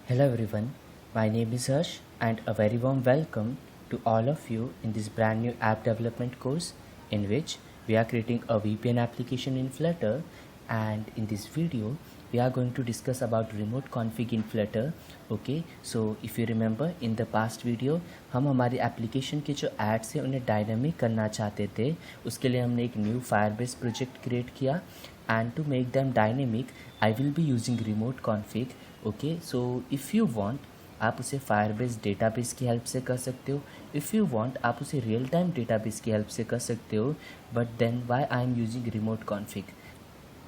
Hello everyone, my name is Harsh and a very warm welcome to all of you in this brand new app development course in which we are creating a VPN application in Flutter, and in this video we are going to discuss about remote config in Flutter. Okay, so if you remember in the past video हम हमारी application के जो ads हैं उन्हें dynamic करना चाहते थे, उसके लिए हमने एक न्यू फायरबेस प्रोजेक्ट क्रिएट किया and to make them dynamic I will be using remote config. Okay, so if you want आप उसे फायरबेस डेटाबेस की हेल्प से कर सकते हो, इफ़ यू वांट आप उसे रियल टाइम डेटाबेस की हेल्प से कर सकते हो, but then why I am using remote config.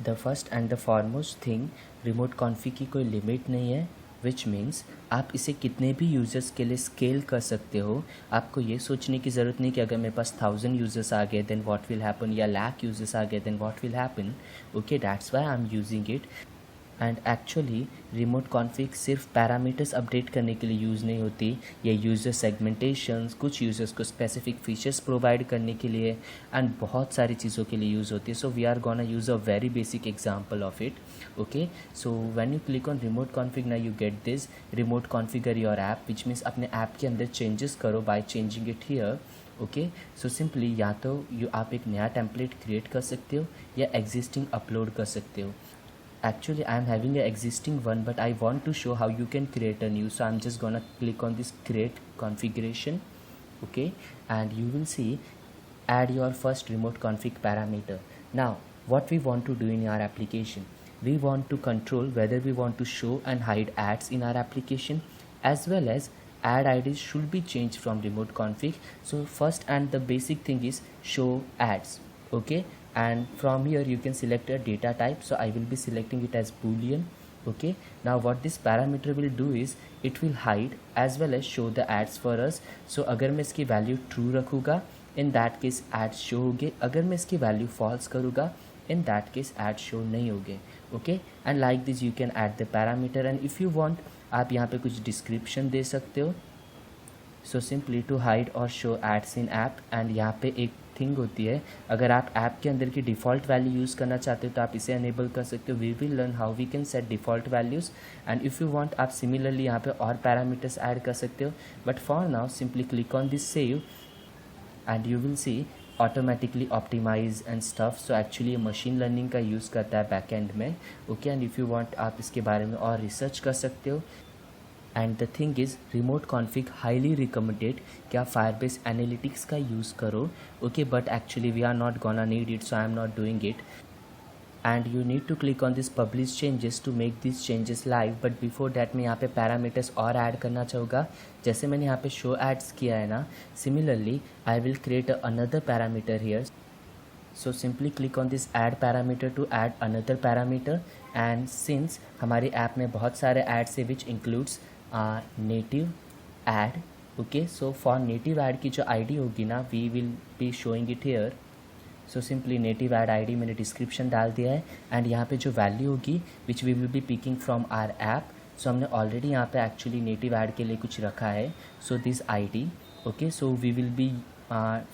The first and the foremost thing, remote config की कोई लिमिट नहीं है, विच मीन्स आप इसे कितने भी यूज़र्स के लिए स्केल कर सकते हो। आपको ये सोचने की ज़रूरत नहीं कि अगर मेरे पास 1000 यूज़र्स आ गए देन व्हाट विल हैपन, या लाख यूज़र्स आ गए then what will happen. Okay, that's why I am using it. And actually remote config सिर्फ पैरामीटर्स अपडेट करने के लिए यूज़ नहीं होती, ये यूज़र सेगमेंटेशंस, कुछ यूज़र्स को स्पेसिफिक फीचर्स प्रोवाइड करने के लिए एंड बहुत सारी चीज़ों के लिए यूज़ होती है। So we are gonna use a very basic example of it. Okay, so when you click on remote config now you get this remote configure your app, which means अपने app के अंदर changes करो by changing it here. Okay, so simply या तो आप एक नया template create कर सकते हो या एग्जिस्टिंग अपलोड कर सकते हो। Actually I am having an existing one, but I want to show how you can create a new, so I'm just gonna click on this create configuration. Okay, and you will see add your first remote config parameter. Now what we want to do in our application, we want to control whether we want to show and hide ads in our application, as well as ad IDs should be changed from remote config. So first and the basic thing is show ads. Okay, and from here you can select a data type, so I will be selecting it as boolean. Okay, now what this parameter will do is it will hide as well as show the ads for us. So अगर मैं इसकी value true रखूँगा in that case ads show होंगे, अगर मैं इसकी value false करूँगा in that case ads show नहीं होंगे। Okay, and like this you can add the parameter, and if you want आप यहाँ पे कुछ डिस्क्रिप्शन दे सकते हो। सो सिंपली टू हाइड और show ads in app, and यहाँ पे एक थिंग होती है, अगर आप ऐप के अंदर की डिफ़ॉल्ट वैल्यू यूज़ करना चाहते हो तो आप इसे अनेबल कर सकते हो। We will learn how we can set default values, and if you want आप सिमिलरली यहाँ पे और पैरामीटर्स ऐड कर सकते हो, but for now simply click on this save and you will see automatically optimise and stuff. So actually ये machine learning का use करता है बैक एंड में। Okay, and if you want आप इसके बारे में और रिसर्च कर सकते हो। And the thing is remote config highly recommended कि आप फायरबेस एनालिटिक्स का यूज़ करो। Okay, but actually we are not gonna need it, so I am not doing it, and you need to click on this publish changes to make this changes live. But before that मैं यहाँ पे parameters और add करना चाहूँगा। जैसे मैंने यहाँ पे शो एड्स किया है ना, similarly I will create another parameter here. So simply click on this add parameter to add another parameter, and since हमारे ऐप में बहुत सारे ads है which includes native ad. Okay, so for native ad की जो ID होगी ना we will be showing it here. So simply native ad ID मैंने description डाल दिया है, and यहाँ पे जो value होगी which we will be picking from our app. So हमने already यहाँ पे actually native ad के लिए कुछ रखा है, so this ID. Okay, so we will be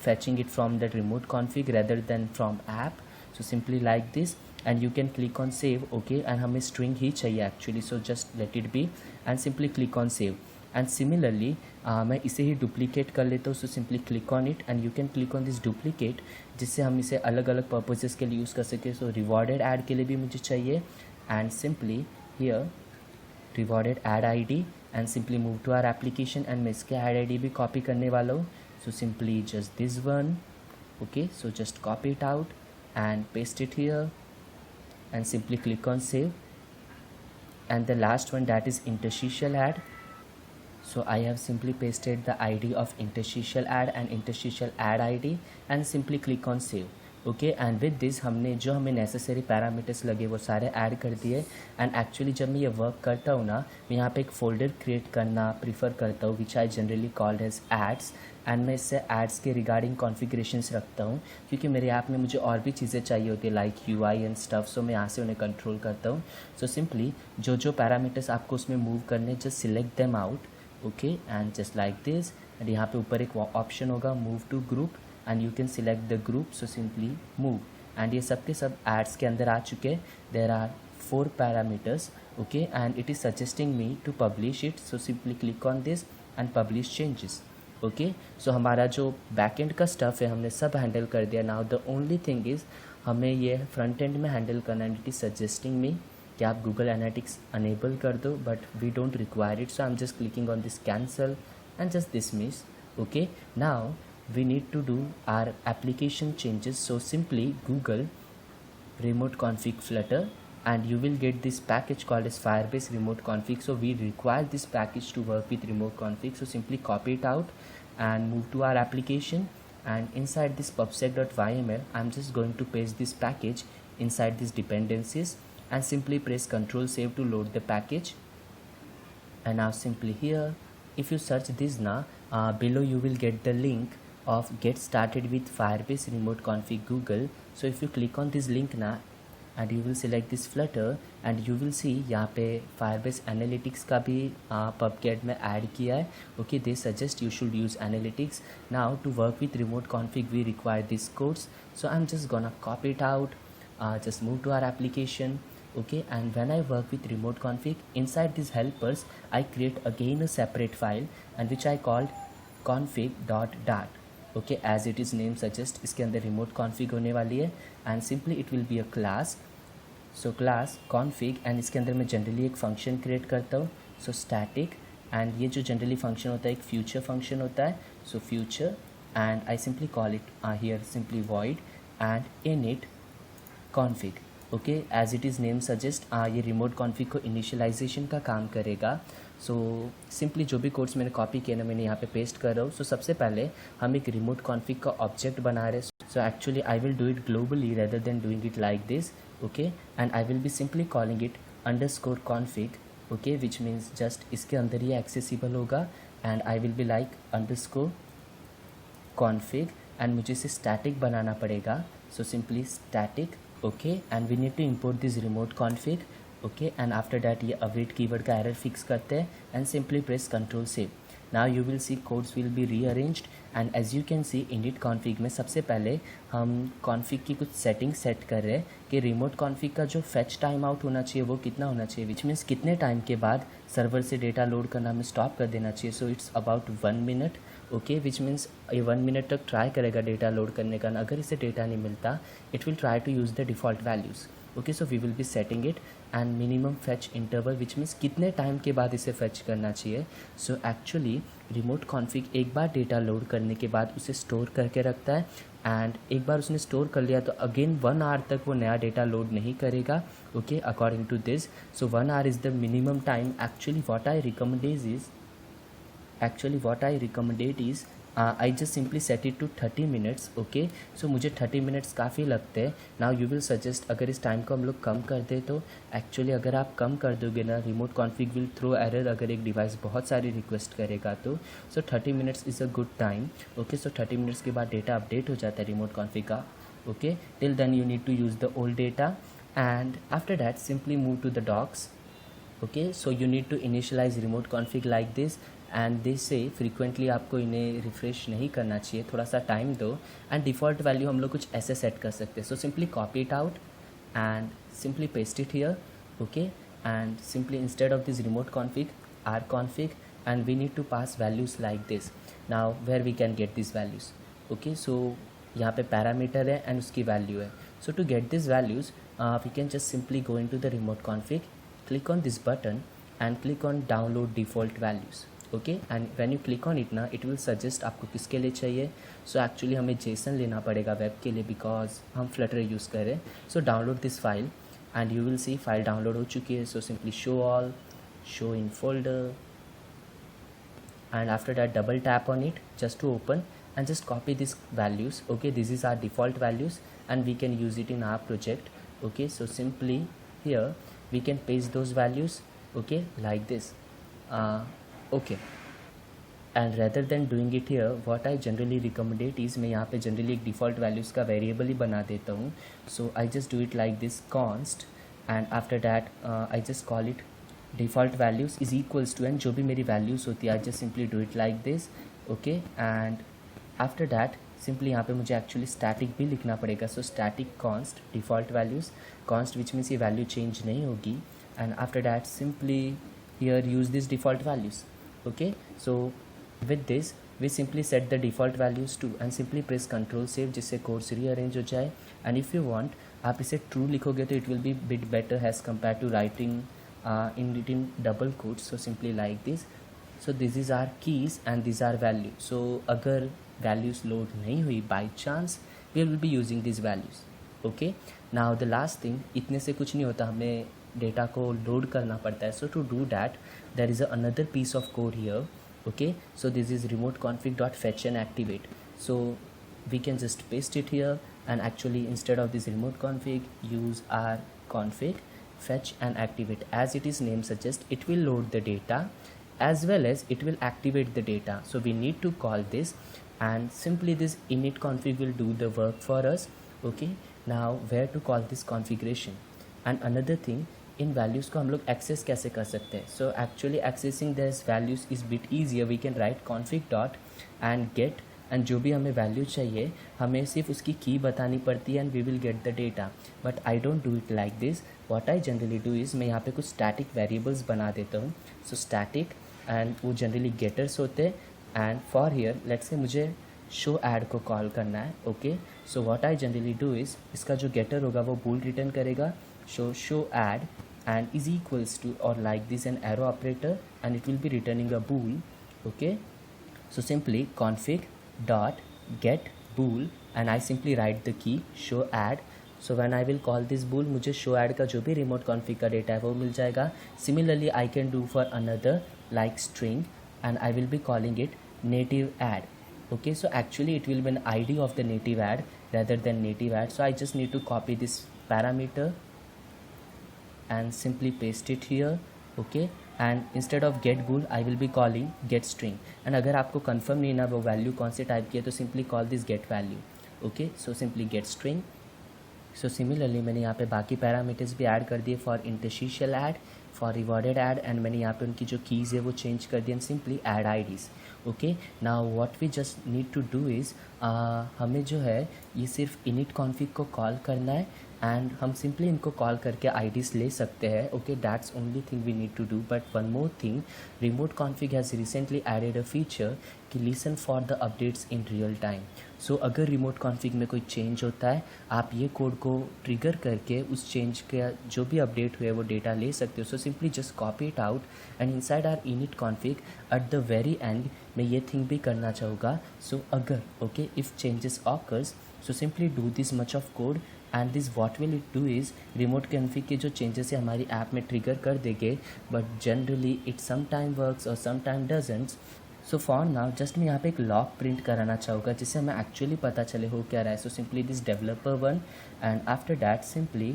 fetching it from the remote config rather than from app. So simply like this, and you can click on save. Okay, and हमें string ही चाहिए actually, so just let it be and simply click on save. And similarly मैं इसे ही duplicate कर लेता हूँ, so simply click on it and you can click on this duplicate, जिससे हम इसे अलग अलग purposes के लिए यूज़ कर सकें। So rewarded ad के लिए भी मुझे चाहिए, and simply here rewarded ad ID, and simply move to our application, and मैं इसके ad ID भी copy करने वाला हूँ। So simply just this one. Okay, so just copy it out and paste it here and simply click on save. And the last one, that is interstitial ad. So I have simply pasted the ID of interstitial ad and interstitial ad ID and simply click on save. Okay, and with this हमने जो हमें necessary parameters लगे वो सारे add कर दिए। And actually जब मैं ये वर्क करता हूँ ना, मैं यहाँ पे एक फ़ोल्डर क्रिएट करना प्रीफर करता हूँ which I generally called as ads, and मैं इससे एड्स के रिगार्डिंग कॉन्फ़िगरेशंस रखता हूँ क्योंकि मेरे ऐप में मुझे और भी चीज़ें चाहिए होती है लाइक UI एंड स्टफ, सो मैं यहाँ से उन्हें कंट्रोल करता हूँ। सो सिंपली जो जो पैरामीटर्स आपको उसमें मूव करने, just select them out. Okay, and just like this, and यहाँ पे ऊपर एक ऑप्शन होगा move to group, and you can select the group, so simply move, and ये सब के सब ads के अंदर आ चुके हैं। there are 4 parameters, okay, and it is suggesting me to publish it. So simply click on this and publish changes. Okay so हमारा जो बैक एंड का स्टफ़ है हमने सब हैंडल कर दिया. Now the only thing is हमें ये फ्रंट एंड में हैंडल करना है. इट इज़ सजेस्टिंग मी कि आप गूगल एनालिटिक्स अनेबल कर दो, but we don't require it. So I am just clicking on this cancel and just dismiss. Okay, now we need to do our application changes. So simply Google remote config flutter and you will get this package called as Firebase remote config. So we require this package to work with remote config. So simply copy it out and move to our application, and inside this pubsec.yml I'm just going to paste this package inside these dependencies and simply press Ctrl save to load the package. And now simply here if you search this now, below you will get the link of get started with Firebase remote config Google. So if you click on this link now and you will select this flutter and you will see यहाँ पे Firebase Analytics का भी PubCat में add किया है. Okay, they suggest you should use Analytics. Now to work with remote config we require these codes. So I'm just gonna copy it out, just move to our application. Okay, and when I work with remote config, inside these helpers I create again a separate file and which I called config.dart. Okay, as it is name suggest इसके अंदर remote config होने वाली है and simply it will be a class. So class config and इसके अंदर मैं generally एक function create करता हूँ. So static, and ये जो generally function होता है एक future function होता है. So future, and I simply call it here simply void and init config. Okay, as it is name suggest ये रिमोट कॉन्फ़िग को इनिशियलाइजेशन का काम करेगा. सो सिंपली जो भी कोड्स मैंने कॉपी किए ना मैंने यहाँ पे पेस्ट कर रहा हूँ. सो सबसे पहले हम एक रिमोट कॉन्फ़िग का ऑब्जेक्ट बना रहे हैं. So actually I will do it globally rather than doing it like this. Okay, and I will be simply calling it underscore config. Okay, which means just इसके अंदर ही एक्सेसिबल होगा. And I will be like underscore config and मुझे इसे static बनाना पड़ेगा. So simply static. Okay, and we need to import this remote config. Okay, and after that ये await keyword का error fix करते हैं and simply press Ctrl save. Now you will see codes will be rearranged and as you can see init config में सबसे पहले हम config की कुछ सेटिंग सेट कर रहे हैं कि remote config का जो fetch टाइम आउट होना चाहिए वो कितना होना चाहिए, which means कितने टाइम के बाद सर्वर से डेटा लोड करना हमें स्टॉप कर देना चाहिए. So it's about 1 minute. Okay, which means ये 1 मिनट तक ट्राई करेगा डेटा लोड करने का. अगर इसे डेटा नहीं मिलता it will try to use the default values. Okay, so we will be setting it and minimum fetch interval which means कितने टाइम के बाद इसे फैच करना चाहिए. सो एक्चुअली रिमोट कॉन्फ़िग एक बार डेटा लोड करने के बाद उसे स्टोर करके रखता है एंड एक बार उसने स्टोर कर लिया तो अगेन 1 आवर तक वो नया डेटा लोड नहीं करेगा. Okay, according to this. So 1 hour is the minimum time. Actually what I recommended is I just simply set it to 30 minutes. Okay, सो मुझे 30 मिनट्स काफ़ी लगते हैं. नाउ यू विल सजेस्ट अगर इस टाइम को हम लोग कम कर दें तो एक्चुअली अगर आप कम कर दोगे ना remote config will throw error अगर एक डिवाइस बहुत सारी रिक्वेस्ट करेगा तो. So 30 minutes is a good time. Okay, so 30 minutes के बाद डेटा अपडेट हो जाता है रिमोट कॉन्फ़िग का. Okay, till then you need to use the old data and after that simply move to the docs. Okay, so you need to initialise remote config like this and this से frequently आपको इन्हें refresh नहीं करना चाहिए, थोड़ा सा time दो. And default value हम लोग कुछ ऐसे सेट कर सकते हैं. So simply copy it out and simply paste it here. Okay, and simply instead of this remote config or config and we need to pass values like this. Now where we can get this values. Okay, so यहाँ पे parameter है and उसकी value है. So to get this values we can just simply go into the remote config, click on this button and click on download default values. Okay, and when you click on it ना it will suggest आपको किसके लिए चाहिए. So actually हमें Jason लेना पड़ेगा web के लिए बिकॉज हम फ्लटर यूज़ कर रहे हैं. So download this file and you will C file download हो चुकी है. So simply show all, show in folder and after that double tap on it just to open and just copy these values. Okay, this is our default values and we can use it in our project. Okay, so simply here we can paste those values. Okay, like this. Okay, and rather than doing it here what I generally recommend is मैं यहाँ पे generally एक default values का variable ही बना देता हूँ. So I just do it like this const and after that I just call it default values is equals to and जो भी मेरी values होती है I just simply do it like this. Okay, and after that simply यहाँ पे मुझे actually static भी लिखना पड़ेगा. So static const default values const which means ये value change नहीं होगी. and after that simply here use these default values. Okay, so with this we simply set the default values to and simply press Ctrl save जिससे codes rearrange हो जाए. And if you want आप इसे true लिखोगे तो it will be bit better as compare to writing in double quotes. So simply like this. So this is our keys and these are value. So अगर values load नहीं हुई by chance we will be using these values. Okay, now the last thing, इतने से कुछ नहीं होता, हमें data को लोड करना पड़ता है. So to do that there is another piece of code here. Okay, so this is remote config dot fetch and activate. So we can just paste it here and actually instead of this remote config use our config fetch and activate. As it is name suggests, it will load the data as well as it will activate the data. So we need to call this and simply this init config will do the work for us. Okay, now where to call this configuration and another thing, इन values को हम लोग access कैसे कर सकते हैं. So actually accessing this values is bit easier. We can write config dot and get and जो भी हमें वैल्यू चाहिए हमें सिर्फ उसकी की बतानी पड़ती है and we will get the data. But I don't do it like this. What I generally do is मैं यहाँ पे कुछ स्टैटिक वेरिएबल्स बना देता हूँ. सो स्टैटिक एंड वो जनरली गेटर्स होते हैं and for here let's say मुझे शो ऐड को कॉल करना है. Okay, so what I generally do is इसका जो गेटर होगा वो बूल रिटर्न करेगा. Show add and is equals to or like this an arrow operator and it will be returning a bool. Okay, so simply config dot get bool and I simply write the key show add. So when I will call this bool मुझे show add का जो भी remote config का data है वो मिल जाएगा. Similarly I can do for another like string and I will be calling it native add. Okay, so actually it will be an ID of the native add rather than native add. So I just need to copy this parameter and simply paste it here. Okay, and instead of get bool I will be calling get string. and अगर आपको confirm नहीं ना वो value कौन से type की है तो simply call this get value. Okay, so simply get string. So similarly मैंने यहाँ पे बाकी पैरामीटर्स भी ऐड कर दिए for interstitial add, for rewarded add and मैंने यहाँ पे उनकी जो कीज़ है वो चेंज कर दी and simply add IDs. Okay, now what we just need to do is हमें जो है ये सिर्फ इनिट कॉन्फिग को कॉल करना है एंड हम सिंपली इनको कॉल करके आईडीज़ ले सकते हैं. Okay, that's only thing we need to do. But one more thing, remote config has recently added a feature कि listen for the updates in real time. So अगर remote config में कोई change होता है आप ये कोड को trigger करके उस चेंज का जो भी अपडेट हुए वो डेटा ले सकते हो. So simply just copy it out and inside our init config at the very end मैं ये थिंग भी करना चाहूँगा. सो अगर okay if changes occurs so simply do this much of code and this what will it do is remote config के जो changes है हमारी ऐप में ट्रिगर कर देंगे. But generally it some time works or some time doesn't. So for now just मैं यहाँ पे एक लॉग प्रिंट कराना चाहूँगा जिससे हमें एक्चुअली पता चले हो क्या रहा है. So simply this developer one and after that simply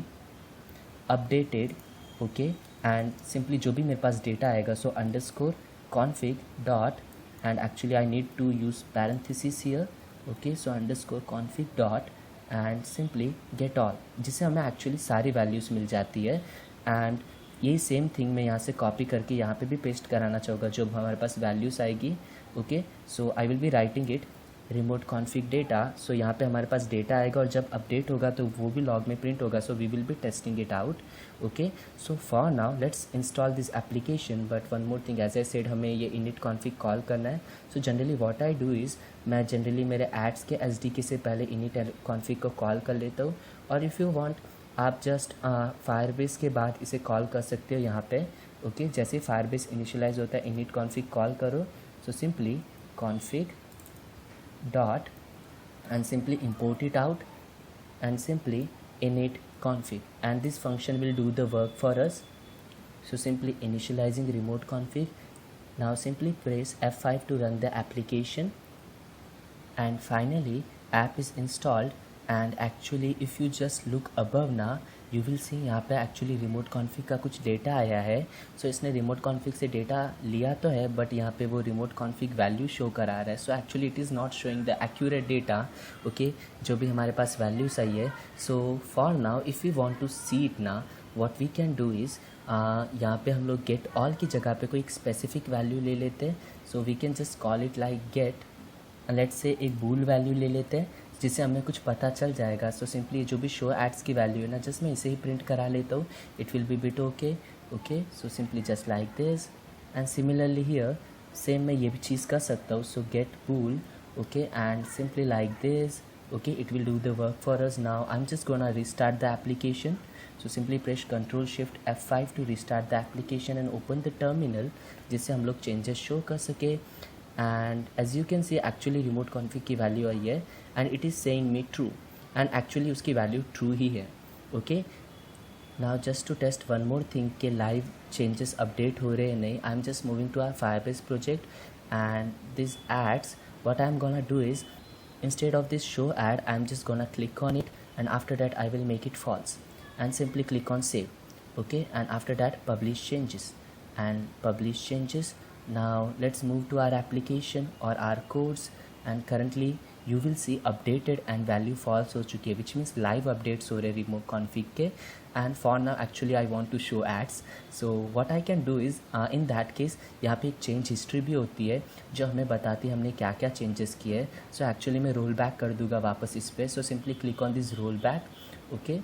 updated. Okay, and simply जो भी मेरे पास डेटा आएगा so underscore config dot and actually I need to use parenthesis here. Okay, so underscore config dot and simply get all जिससे हमें actually सारी values मिल जाती है. एंड यही सेम थिंग मैं यहाँ से कॉपी करके यहाँ पे भी पेस्ट कराना चाहूँगा जो हमारे पास वैल्यूज़ आएगी. Okay, so I will be writing it remote config data. So यहाँ पे हमारे पास डेटा आएगा और जब अपडेट होगा तो वो भी लॉग में प्रिंट होगा. So we will be testing it out. Okay, so for now let's install this application. But one more thing, as I said हमें ये इनिट कॉन्फिग कॉल करना है. So generally what I do is मैं generally मेरे ads के SDK से पहले init config को कॉल कर लेता हूँ. और इफ़ यू वांट आप जस्ट फायरबेस के बाद इसे कॉल कर सकते हो यहाँ पे. ओके, जैसे फायरबेस इनिशियलाइज होता है इनिट कॉन्फिग कॉल करो. So simply config dot and simply import it out and simply init config and this function will do the work for us. So simply initializing remote config. Now simply press F5 to run the application and finally app is installed. And actually if you just look above now you will see यहाँ पे actually remote config का कुछ data आया है. सो इसने remote config से data लिया तो है बट यहाँ पे वो remote config वैल्यू शो करा रहा है. So actually it is not showing the accurate data. Okay, जो भी हमारे पास वैल्यूज़ आई है. So for now if you want to see it ना what we can do is यहाँ पे हम लोग गेट ऑल की जगह पे कोई एक स्पेसिफिक वैल्यू ले लेते हैं. So we can just call it like get let's say एक बूल वैल्यू ले लेते हैं जिससे हमें कुछ पता चल जाएगा. सो सिंपली जो भी शो एड्स की वैल्यू है ना जस्ट मैं इसे ही प्रिंट करा लेता हूँ. It will be bit okay. okay, so simply just like this. And similarly here same मैं ये भी चीज़ कर सकता हूँ, so get bool, okay, and simply like this, okay, it will do the work for us. Now I'm just gonna restart the application, so simply press Ctrl Shift F5 to restart the application and open the terminal जिससे हम लोग changes show कर सके. And as you can see actually remote config की value आई है and it is saying me true, and actually उसकी value true ही है. Okay, now just to test one more thing कि live changes update हो रहे हैं नहीं, I'm just moving to our Firebase project and these ads, what I'm gonna do is instead of this show ad I'm just gonna click on it and after that I will make it false and simply click on save. Okay, and after that publish changes and publish changes. Now let's move to our application or our codes and currently you will see updated and value false हो चुकी है, which means live updates हो रहे remote config के. And for now actually I want to show ads, so what I can do is in that case यहाँ पे एक change history भी होती है जो हमें बताती है हमने क्या क्या changes किए हैं. So actually मैं roll back कर दूँगा वापस इस पे, so simply click on this roll back. Okay,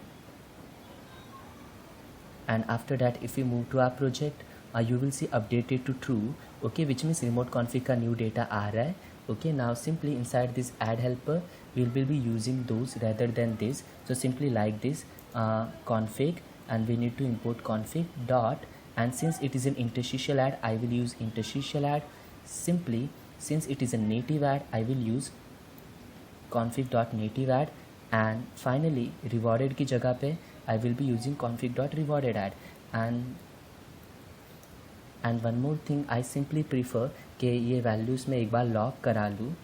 and after that if we move to our project you will see updated to true. Okay, which means remote config का new data आ रहा है. Okay, now simply inside this add helper we will be using those rather than this, so simply like this config, and we need to import config dot, and since it is an interstitial add I will use interstitial add. Simply since it is a native add I will use config dot native add, and finally rewarded की जगह पे I will be using config dot rewarded add. And one more thing, I simply prefer कि ये values में एक बार lock करा लूँ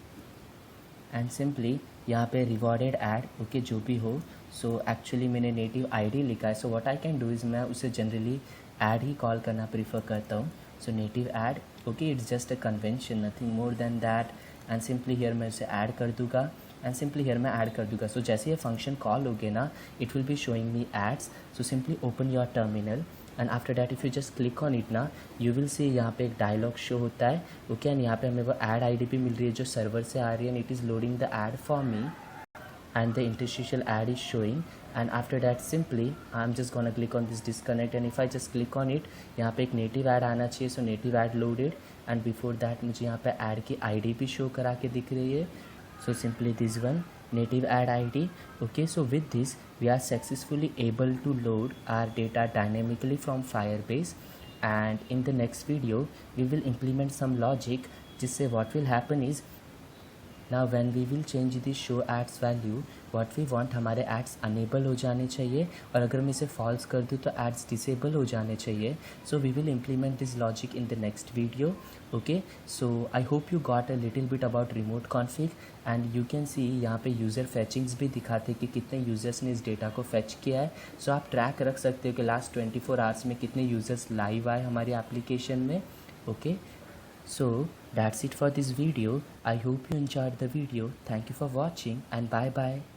and simply यहाँ पे रिवॉर्डेड ऐड ओके जो भी हो. सो एक्चुअली मैंने नेटिव आईडी लिखा है, so what I can do is मैं उसे जनरली ऐड ही कॉल करना प्रीफर करता हूँ. So native add okay, it's just a convention, nothing more than that. And simply here मैं उसे ऐड कर दूँगा एंड सिंपली हियर मैं ऐड कर दूँगा. सो जैसे ये फंक्शन कॉल होगे ना it will be showing me ads. So simply open your terminal and after that if you just click on it ना यू विल सी यहाँ पे एक डायलॉग शो होता है. ओके, एंड यहाँ पे हमें वो ऐड आईडी भी मिल रही है जो सर्वर से आ रही है, and it is loading the add for me and the interstitial add is showing. And after that simply I'm just gonna click on this disconnect, and if I just click on it यहाँ पे एक native add आना चाहिए. so native add loaded, and before that मुझे यहाँ पे add की ID भी show करा के दिख रही है. so simply this one native add ID. okay, so with this we are successfully able to load our data dynamically from Firebase, and in the next video we will implement some logic जिससे what will happen is now when we will change this show ads value what we want हमारे ads enable हो जाने चाहिए, और अगर मैं इसे false कर दूँ तो ads disable हो जाने चाहिए. so we will implement this logic in the next video. okay, so I hope you got a little bit about remote config, and you can see यहाँ पे user fetchings भी दिखाते कि कितने users ने इस data को fetch किया है. so आप track रख सकते हो कि last 24 hours में कितने users live आए हमारी application में. okay, so that's it for this video. I hope you enjoyed the video. Thank you for watching and bye bye.